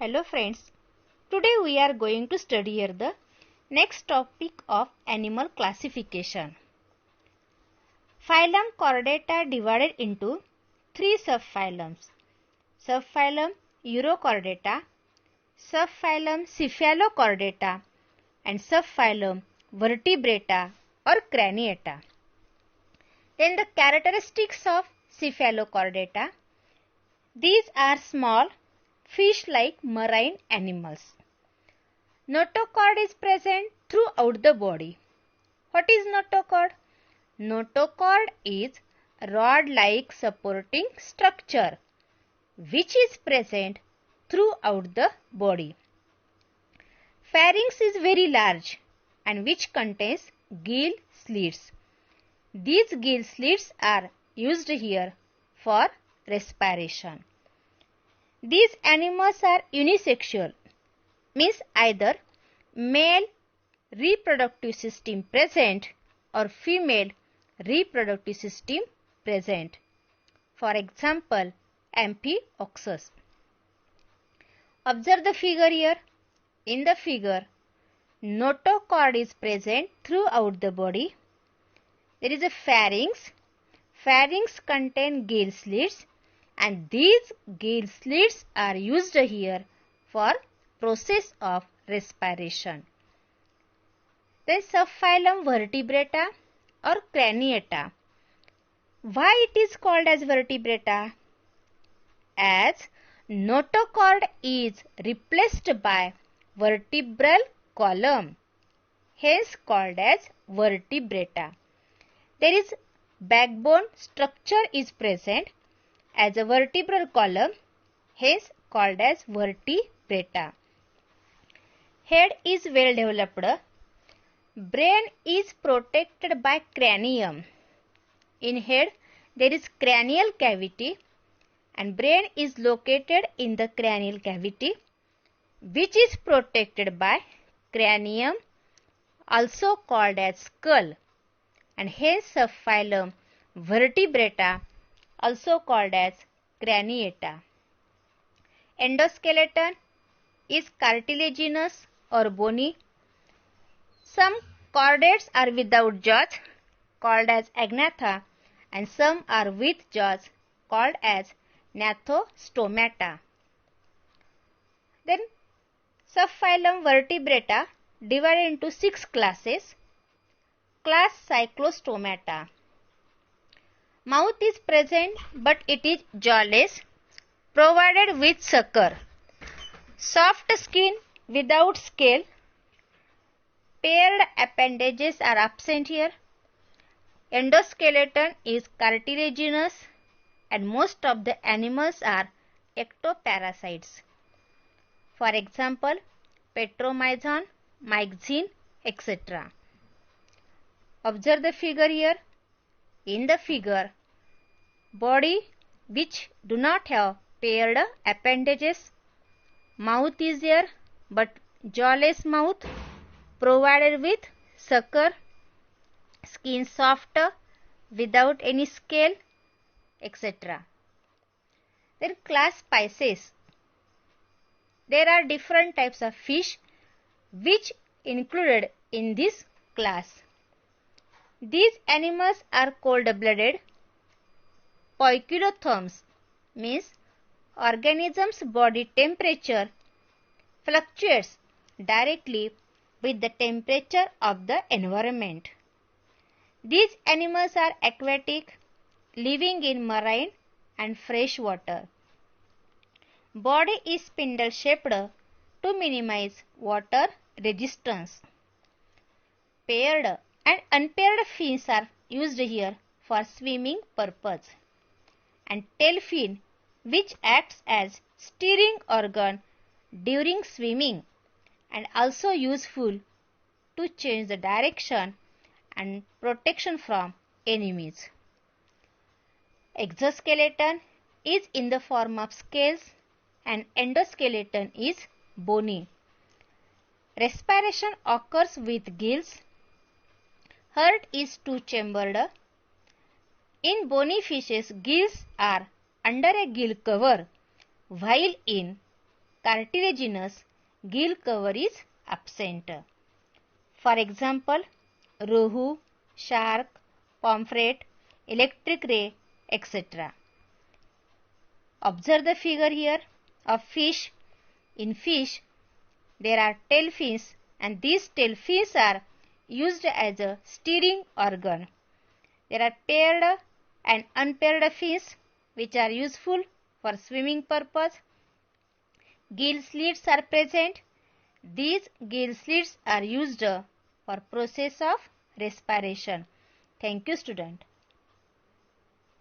Hello friends, today we are going to study here the next topic of animal classification. Phylum Chordata divided into three subphylums. Subphylum Urochordata, subphylum Cephalochordata and subphylum Vertebrata or Craniata. Then the characteristics of Cephalochordata. These are small fish-like marine animals. Notochord is present throughout the body. What is notochord? Notochord is rod-like supporting structure which is present throughout the body. Pharynx is very large and which contains gill slits. These gill slits are used here for respiration. These animals are unisexual, means either male reproductive system present or female reproductive system present. For example, Amphioxus. Observe the figure here. In the figure, notochord is present throughout the body. There is a pharynx. Pharynx contains gill slits and these gill slits are used here for process of respiration. Then subphylum Vertebrata or Craniata. Why it is called as Vertebrata? As notochord is replaced by vertebral column, hence called as Vertebrata. There is backbone structure is present as a vertebral column, hence called as Vertebrata. Head is well developed. Brain is protected by cranium. In head there is cranial cavity and brain is located in the cranial cavity which is protected by cranium, also called as skull, and hence subphylum Vertebrata, also called as Craniata. Endoskeleton is cartilaginous or bony. Some chordates are without jaws, called as agnatha, and some are with jaws, called as gnathostomata. Then subphylum Vertebrata divided into 6 classes. Class Cyclostomata. Mouth is present but it is jawless, provided with sucker. Soft skin without scale. Paired appendages are absent here. Endoskeleton is cartilaginous and most of the animals are ectoparasites. For example, Petromyzon, Myxine, etc. Observe the figure here. In the figure, body which do not have paired appendages, mouth is here but jawless mouth, provided with sucker, skin soft without any scale, etc. Then class Pisces. There are different types of fish which included in this class. These animals are cold-blooded. Poikilotherms means organism's body temperature fluctuates directly with the temperature of the environment. These animals are aquatic, living in marine and fresh water. Body is spindle-shaped to minimize water resistance. Paired and unpaired fins are used here for swimming purpose. And tail fin which acts as steering organ during swimming and also useful to change the direction and protection from enemies. Exoskeleton is in the form of scales and endoskeleton is bony. Respiration occurs with gills. Heart is two-chambered. In bony fishes, gills are under a gill cover, while in cartilaginous gill cover is absent. For example, rohu, shark, pomfret, electric ray, etc. Observe the figure here of fish. In fish, there are tail fins, and these tail fins are used as a steering organ. There are paired and unpaired fins which are useful for swimming purpose. Gill slits are present. These gill slits are used for process of respiration. Thank you, student.